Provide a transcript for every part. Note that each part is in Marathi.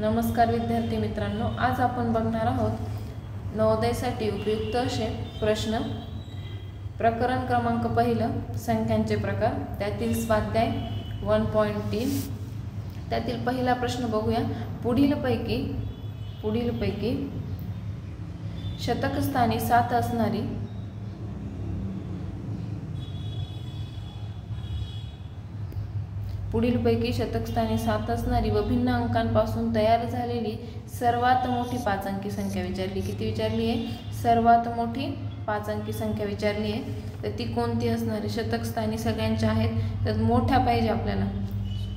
नमस्कार विद्यार्थी मित्रांनो, आज आपण बघणार आहोत नवोदयसाठी उपयुक्त असे प्रश्न। प्रकरण क्रमांक पहिलं संख्यांचे प्रकार, त्यातील स्वाध्याय 1.3 त्यातील पहिला प्रश्न बघूया। पुढीलपैकी शतकस्थानी 7 असणारी व भिन्न अंकांपासून तयार झालेली सर्वात मोठी 5 अंकी संख्या विचारली। किती विचारली आहे? सर्वात मोठी 5 अंकी संख्या विचारली आहे। तर ती कोणती असणार आहे? शतकस्थानी सगळ्यांच्या आहेत, तर मोठ्या पाहिजे आपल्याला,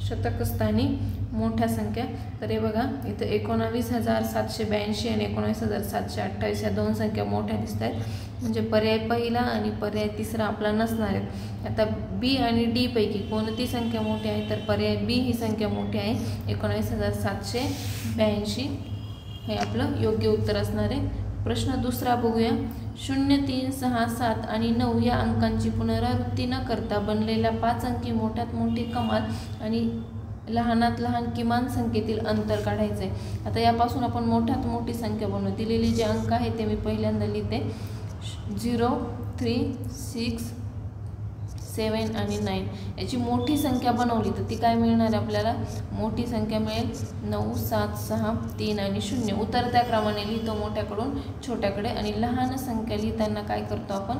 शतकस्थानी मोठ्या संख्या। तर हे बघा, इथं 19,782 आणि 19,728 या दोन संख्या मोठ्या दिसत आहेत, म्हणजे पर्याय पहिला आणि पर्याय तिसरा आपला नसणार आहे। आता बी आणि डी पैकी कोणती संख्या मोठी आहे? तर पर्याय बी ही संख्या मोठी आहे, 19,782 हे आपलं योग्य उत्तर असणार आहे। प्रश्न दुसरा बघूया। 0, 3, 6, 7 आणि 9 या अंकांची पुनरावृत्ती न करता बनलेल्या 5 अंकी मोठ्यात मोठी कमाल आणि लहानात लहान किमान संख्येतील अंतर काढायचे। आता यापासून आपण मोठ्यात मोठी संख्या बनवू। दिलेले जे अंक आहेत ते मी पहिल्यांदा लिहिते, 0, 3, 6, 7 आणि 9 याची मोठी संख्या बनवली तर ती काय मिळणार आपल्याला? मोठी संख्या मिळेल 9, 7, 6, 3 आणि 0। उतरत्या क्रमाने लिहितो मोठ्याकडून छोट्याकडे, आणि लहान संख्या लिहिताना काय करतो आपण?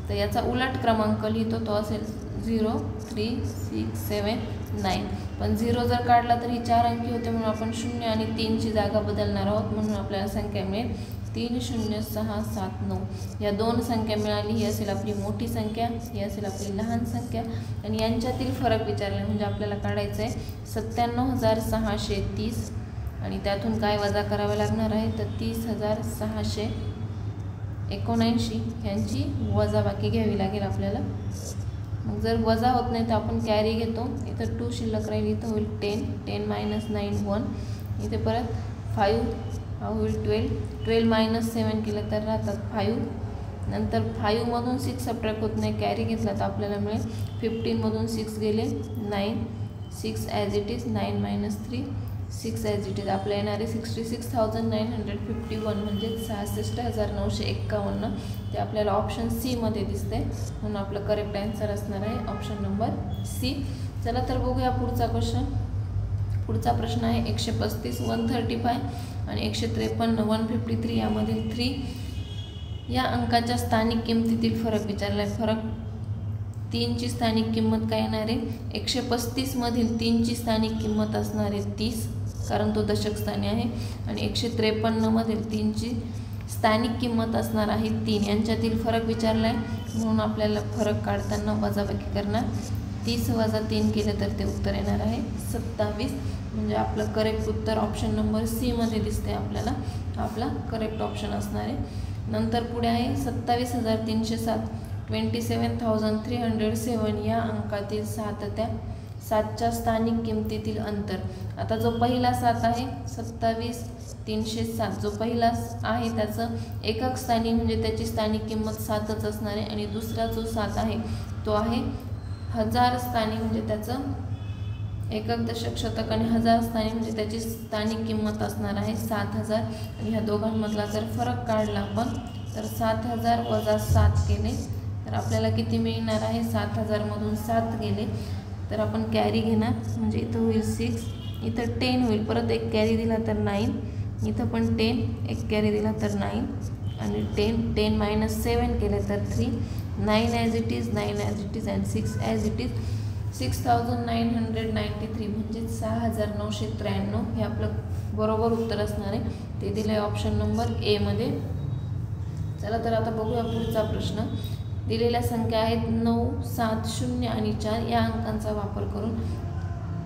तर याचा उलट क्रमांक लिहितो, तो असेल 0, 3, 6, 7, 9। पण 0 जर काढला तर ही 4 अंकी होते, म्हणून आपण 0 आणि 3 ची जागा बदलणार आहोत, म्हणून आपल्याला संख्या मिळेल 3, 0, 6, 7, 9 या दोन संख्या मिळाली। ही असेल आपली मोठी संख्या, ही असेल आपली लहान संख्या, आणि यांच्यातील फरक विचारला म्हणजे आपल्याला काढायचं आहे 97,630 आणि त्यातून काय वजा करावे लागणार आहे? तर 30,679 यांची वजाबाकी घ्यावी लागेल आपल्याला। मग जर वजा होत नाही तर आपण कॅरी घेतो, इथं 2 शिल्लक राहील, इथं होईल 10, 10 - 9 1, इथे परत 5 हा होईल 12, 12 - 7 केलं तर राहतात 5, नंतर 5 मधून 6 सबट्रॅक्ट होत नाही, कॅरी घेतला तर आपल्याला मिळेल 15 मधून 6 गेले 9, 6 as it is, 9 - 3 6 as it is, आपल्या येणारे 66,951 म्हणजे 66,951 ते आपल्याला ऑप्शन सी मध्ये दिसते, म्हणून आपलं करेक्ट आन्सर असणार आहे ऑप्शन नंबर सी। चला तर बघूया पुढचा क्वेश्चन। पुढचा प्रश्न आहे 135, 135 आणि 153, 153 यामधील 3 या अंकाच्या स्थानिक किमतीतील फरक विचारला आहे। फरक 3 ची स्थानिक किंमत काय येणार आहे? 135 मधील 3 ची स्थानिक किंमत असणार आहे 30, कारण तो दशक स्थानी आहे, आणि 153 मधील 3 ची स्थानिक किंमत असणार आहे 3। यांच्यातील फरक विचारला आहे, म्हणून आपल्याला फरक काढताना वजाबाकी करणार, 30 - 3 केलं तर ते उत्तर येणार आहे 27, म्हणजे आपलं करेक्ट उत्तर ऑप्शन नंबर सी मध्ये दिसते आपल्याला, आपला करेक्ट ऑप्शन असणार आहे। नंतर पुढे आहे 27,307, 27,307 या अंकातील 7च्या स्थानिक किमतीतील अंतर। आता जो पहिला 7 आहे 27,307, जो पहिला आहे त्याचं एकक स्थानी म्हणजे त्याची स्थानिक किंमत 7च असणार आहे, आणि दुसरा जो 7 आहे तो आहे 1000 स्थानी म्हणजे त्याचं एकक, दशक, शतक आणि 1000 स्थानी म्हणजे त्याची स्थानिक किंमत असणार आहे 7,000। आणि ह्या दोघांमधला जर फरक काढला आपण तर 7,000 - 7 केले तर आपल्याला किती मिळणार आहे? 7,000 मधून 7 गेले तर आपण कॅरी घेणार, म्हणजे इथं होईल 6, इथं 10 होईल, परत एक कॅरी दिला तर 9, इथं पण 10 एक कॅरी दिला तर 9, आणि 10 - 7 केले तर 3, 9 as it is, 9 as it is, and 6 as it is, 6,993 म्हणजे 6,993 हे आपलं बरोबर उत्तर असणार आहे, ते दिलं आहे ऑप्शन नंबर ए मध्ये। चला तर आता बघूया पुढचा प्रश्न। दिलेल्या संख्या आहेत 9, 7, 0 आणि 4 या अंकांचा वापर करून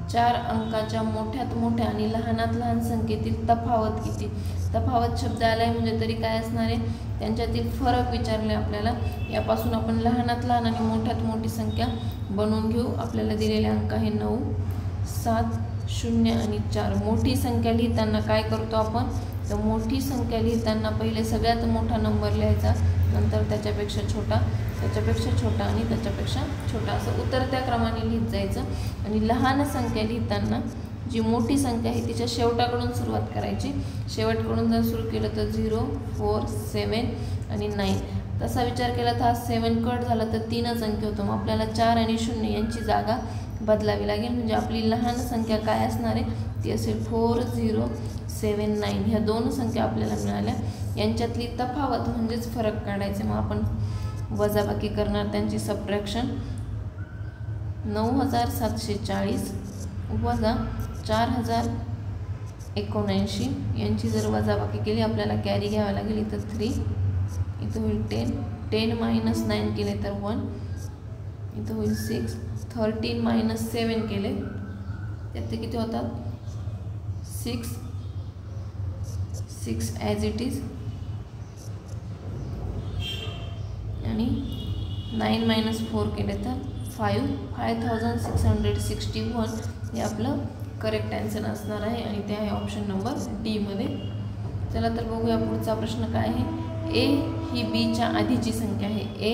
4 अंकाच्या मोठ्यात मोठ्या आणि लहानात लहान संख्येतील तफावत किती? तफावत शब्द आलाय म्हणजे तरी काय असणार आहे? त्यांच्यातील फरक विचारले आपल्याला। यापासून आपण लहानात लहान आणि मोठ्यात मोठी संख्या बनवून घेऊ। आपल्याला दिलेले अंक आहे 9, 7, 0 आणि 4। मोठी संख्या लिहिताना काय करतो आपण? तर मोठी संख्या लिहिताना पहिले सगळ्यात मोठा नंबर लिहायचा, नंतर त्याच्यापेक्षा छोटा, त्याच्यापेक्षा छोटा आणि त्याच्यापेक्षा छोटा, असं उतरत्या क्रमाने लिहित जायचं। आणि लहान संख्या लिहिताना जी मोठी संख्या आहे तिच्या शेवटाकडून सुरुवात करायची. शेवटकडून जर सुरू केलं तर 0, 4, 7 आणि 9. तसा विचार केला तर हा 7 कट झाला तर 3च अंकी होतो. मग आपल्याला 4 आणि 0 यांची जागा बदलावी लागेल. म्हणजे आपली लहान संख्या काय असणार आहे ती असेल 4, 0, 7, 9. ह्या दोन संख्या आपल्याला मिळाल्या. यांच्यातली तफावत म्हणजेच फरक काढायचे. मग आपण वजाबाकी करणार त्यांची सबट्रॅक्शन. 9740 वजा 4079 यांची जर वजाबाकी केली आपल्याला कॅरी घ्यावा लागेल. इथं 3, इथं होईल 10, 10 - 9 केले तर 1, इथं होईल 6, 13 - 7 केले त्यात ते किती होतात 6 ॲज इट इज, आणि 9 - 4 केले तर 5661 हे आपलं करेक्ट आन्सर असणार आहे आणि ते आहे ऑप्शन नंबर डी मध्ये. चला तर बघूया पुढचा प्रश्न काय आहे. ए ही बीच्या आधीची संख्या आहे. ए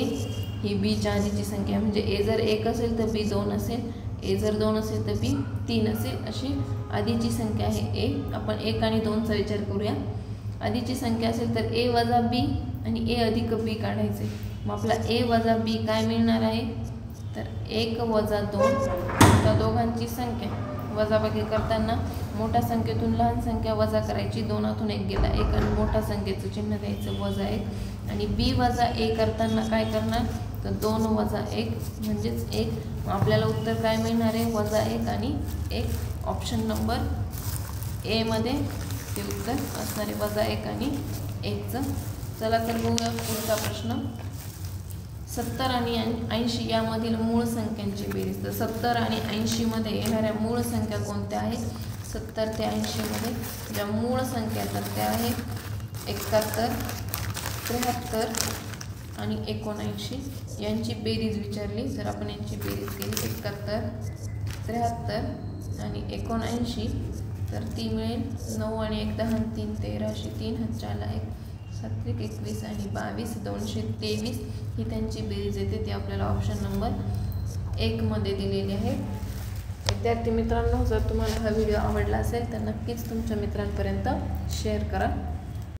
ही बीच्या आधीची संख्या म्हणजे ए जर 1 असेल तर बी 2 असेल, ए जर 2 असेल तर बी 3 असेल. अशी आधीची संख्या आहे ए. आपण 1 आणि 2चा विचार करूया. आधीची संख्या असेल तर ए वजा बी आणि ए अधिक बी काढायचे. मग आपला ए वजा बी काय मिळणार आहे तर 1 वजा 2. त्या दोघांची संख्या वजाबाकी करताना मोठ्या संख्येतून लहान संख्या वजा करायची. 2तून 1 गेला 1 आणि मोठ्या संख्येचं चिन्ह द्यायचं वजा 1. आणि बी वजा ए करताना काय करणार तर 2 वजा 1 म्हणजेच 1. आपल्याला उत्तर काय मिळणार आहे वजा 1 आणि 1. ऑप्शन नंबर ए मध्ये ते उत्तर असणार आहे वजा 1 आणि 1चं. चला तर बघूया पुढचा प्रश्न. 70 आणि 80 यामधील मूळ संख्यांची बेरीज. तर 70 आणि 80 मध्ये येणाऱ्या मूळ संख्या कोणत्या आहेत. 70 ते 80 मध्ये ज्या मूळ संख्या तर त्या आहेत 71, 73 आणि 79. यांची बेरीज विचारली तर आपण यांची बेरीज केली 71, 73 आणि 79 तर ती मिळेल 9 आणि 1 10 आणि 3 13 अशी 3 हात 4 1 7 21 आणि 22 223 ही त्यांची बेरीज येते. ती आपल्याला ऑप्शन नंबर 1 मध्ये दिलेली आहे. विद्यार्थी मित्रांनो जर तुम्हाला हा व्हिडिओ आवडला असेल तर नक्कीच तुमच्या मित्रांपर्यंत शेअर करा.